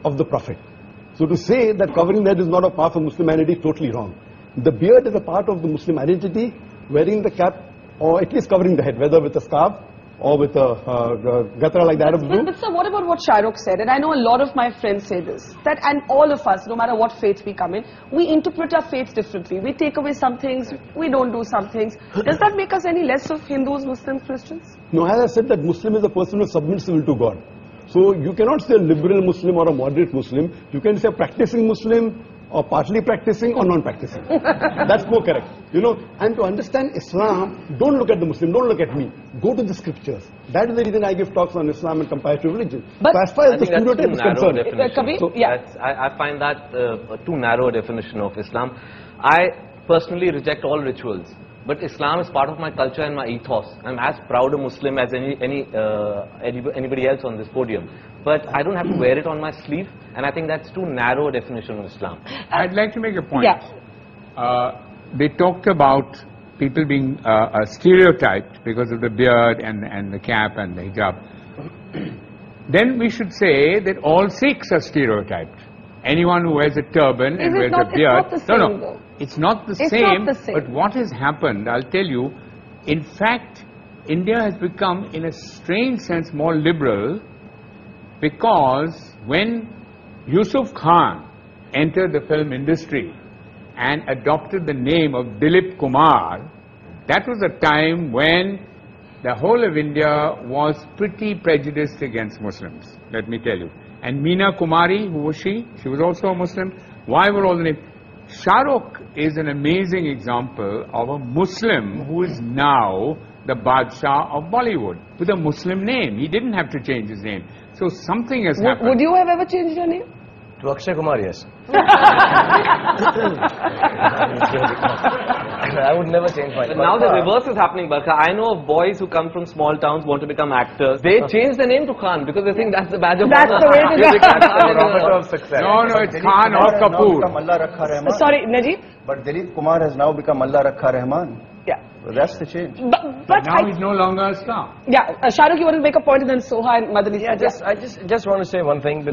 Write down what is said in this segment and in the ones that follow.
of the Prophet. So to say that covering the head is not a part of Muslim identity is totally wrong. The beard is a part of the Muslim identity. Wearing the cap, or at least covering the head, whether with a scarf or with a gatra like the Arabs do. But sir, what about what Shahrukh said? And I know a lot of my friends say this, that and all of us, no matter what faith we come in, we interpret our faith differently. We take away some things, we don't do some things. Does that make us any less of Hindus, Muslims, Christians? No, as I said, that Muslim is a person who submits will to God. So you cannot say a liberal Muslim or a moderate Muslim. You can say a practicing Muslim or partly practicing or non-practicing. That's more correct. You know, and to understand Islam, don't look at the Muslim, don't look at me. Go to the scriptures. That is the reason I give talks on Islam and comparative religion. But so as far as the stereotype is concerned, Kabir, so yeah. I find that a too narrow a definition of Islam. I personally reject all rituals. But Islam is part of my culture and my ethos. I'm as proud a Muslim as anybody else on this podium. But I don't have to wear it on my sleeve, and I think that's too narrow a definition of Islam. I'd like to make a point. Yeah. They talked about people being stereotyped because of the beard and the cap and the hijab. Then we should say that all Sikhs are stereotyped. Anyone who wears a turban and wears a beard. It's not the same, but what has happened, I'll tell you, in fact, India has become, in a strange sense, more liberal, because when Yusuf Khan entered the film industry and adopted the name of Dilip Kumar, that was a time when the whole of India was pretty prejudiced against Muslims, let me tell you. And Meena Kumari, who was she? She was also a Muslim. Why were all the names? Shahrukh is an amazing example of a Muslim who is now the Badshah of Bollywood with a Muslim name. He didn't have to change his name. So something has happened. Would you have ever changed your name? To Akshay Kumar, yes. I would never change my name. But now the reverse is happening, Barkha. I know of boys who come from small towns, want to become actors. They change their name to Khan because they think that's the badge of honor. That's the way to That's the barometer of success. No, it's Khan or Kapoor. Sorry, Najib? But Dilip Kumar has now become Allah Rakha Rahman. Yeah. So that's the change. But now he's no longer a star. Yeah, Shahrukh, you want to make a point, and then Soha and Madani. Yeah, I just want to say one thing. That,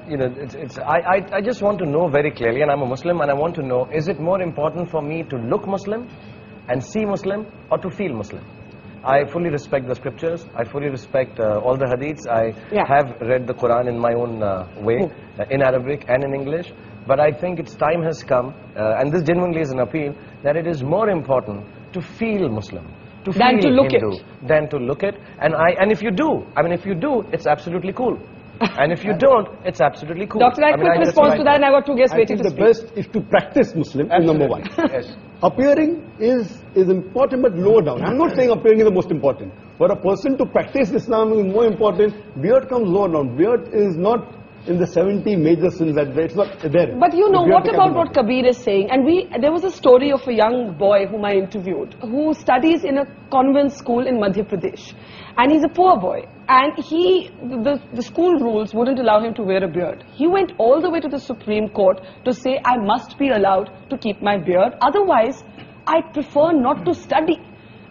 you know, I just want to know very clearly, and I'm a Muslim, and I want to know: is it more important for me to look Muslim and see Muslim, or to feel Muslim? I fully respect the scriptures. I fully respect all the hadiths. I have read the Quran in my own way, in Arabic and in English. But I think its time has come, and this genuinely is an appeal, that it is more important to feel Muslim, to feel Hindu, than to look it. And if you do, I mean, if you do, it's absolutely cool. And if you don't, it's absolutely cool. Dr. Naik, quick response to that, and I got two guests waiting to speak. The best is to practice Muslim, number one. Yes. Appearing is important, but lower down. I'm not saying appearing is the most important. For a person to practice Islam is more important. Beard comes lower down. Beard is not in the 70 major sins that it's not there. But you know, what about what Kabir is saying? And there was a story of a young boy whom I interviewed, who studies in a convent school in Madhya Pradesh. And he's a poor boy. And the school rules wouldn't allow him to wear a beard. He went all the way to the Supreme Court to say, I must be allowed to keep my beard. Otherwise, I prefer not to study.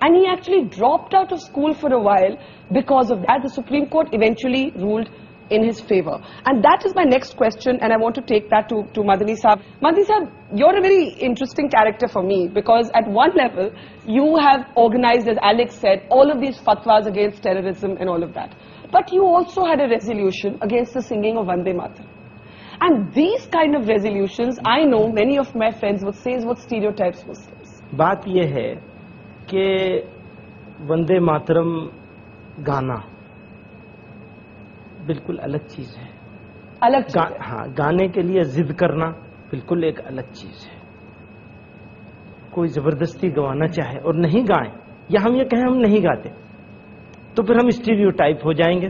And he actually dropped out of school for a while because of that. The Supreme Court eventually ruled in his favor. And that is my next question, and I want to take that to Madani Saab. Madani Saab, you're a very interesting character for me, because at one level, you have organized, as Alex said, all of these fatwas against terrorism and all of that. But you also had a resolution against the singing of Vande Mataram. And these kind of resolutions, I know many of my friends would say is what stereotypes Muslims. बात ये है कि वंदे मातरम गाना बिल्कुल अलग चीज है। अलग चीज है। हाँ, गाने के लिए जिद करना बिल्कुल एक अलग चीज है। कोई जबरदस्ती गवाना चाहे और नहीं गाएं, या हम ये कहें हम नहीं गाते, तो फिर हम स्टीरियोटाइप हो जाएंगे।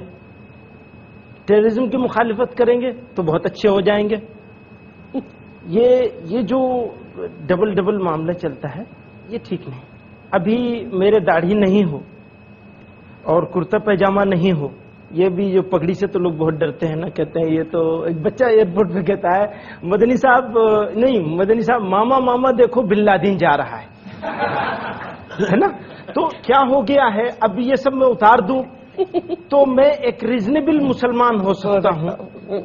टेररिज्म की मुखालिफत करेंगे तो बहुत अच्छे हो जाएंगे। ये जो डबल मामला चलता है, ये ठीक नहीं। अभी मेरे दाढ़ी नहीं हो और कुर्ता पैजामा नहीं हो, ये भी जो पगड़ी से तो लोग बहुत डरते हैं ना, कहते हैं ये तो, एक बच्चा एयरपोर्ट पे कहता है मदनी साहब मामा मामा देखो बिन लादेन जा रहा है ना। तो क्या हो गया है, अब ये सब मैं उतार दूं तो मैं एक रीजनेबल मुसलमान हो सकता हूँ,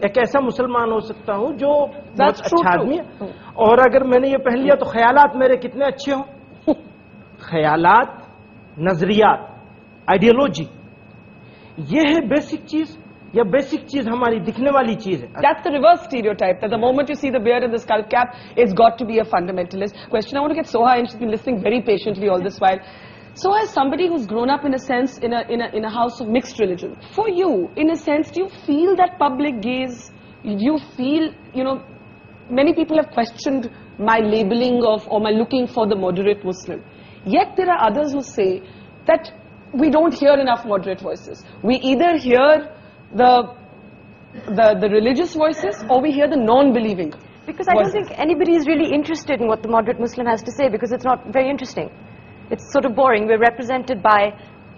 एक ऐसा मुसलमान हो सकता हूँ जो बहुत अच्छा आदमी है। और अगर मैंने ये पहन लिया तो ख्यालात मेरे कितने अच्छे हों। ख्यालात, नजरियात, आइडियोलॉजी, ये है बेसिक चीज, या बेसिक चीज हमारी दिखने वाली चीज है। That's the reverse stereotype, that the moment you see the beard and the skull cap, it's got to be a fundamentalist. Question, I want to get Soha in. She's been listening very patiently all this while. Soha, as somebody who's grown up in a sense in a house of mixed religion, for you, in a sense, do you feel that public gaze? Do you feel, you know, many people have questioned my labeling of or my looking for the moderate Muslim. Yet there are others who say that we don't hear enough moderate voices. We either hear the religious voices or we hear the non-believing. Because I don't think anybody is really interested in what the moderate Muslim has to say, because it's not very interesting. It's sort of boring. We're represented by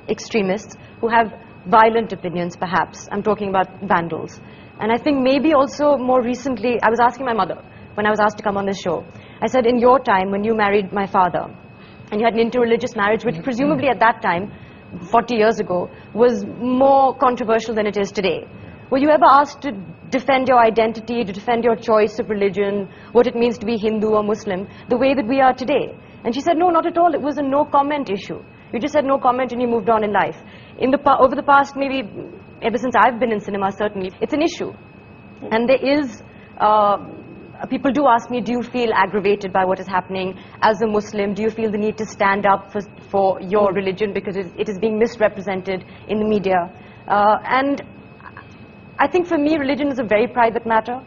extremists who have violent opinions, perhaps. I'm talking about vandals. And I think maybe also more recently, I was asking my mother when I was asked to come on this show. I said, in your time when you married my father and you had an interreligious marriage, which presumably at that time 40 years ago was more controversial than it is today. Were you ever asked to defend your identity, to defend your choice of religion, what it means to be Hindu or Muslim, the way that we are today? And she said, no, not at all. It was a no comment issue. You just said no comment and you moved on in life. Over the past, maybe ever since I've been in cinema, certainly, it's an issue. And there is, people do ask me, do you feel aggravated by what is happening as a Muslim? Do you feel the need to stand up for your religion because it is being misrepresented in the media? And I think for me, religion is a very private matter.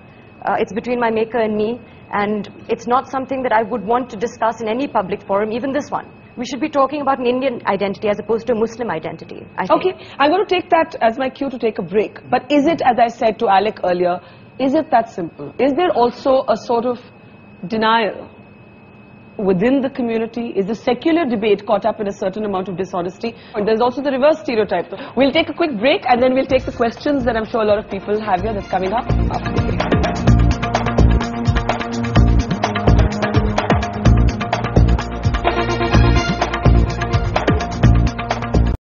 It's between my maker and me, and it's not something that I would want to discuss in any public forum, even this one. We should be talking about an Indian identity as opposed to a Muslim identity, I think. Okay, I'm going to take that as my cue to take a break. But is it, as I said to Alec earlier, is it that simple? Is there also a sort of denial within the community? Is the secular debate caught up in a certain amount of dishonesty? And there's also the reverse stereotype. We'll take a quick break and then we'll take the questions that I'm sure a lot of people have here that's coming up after the break.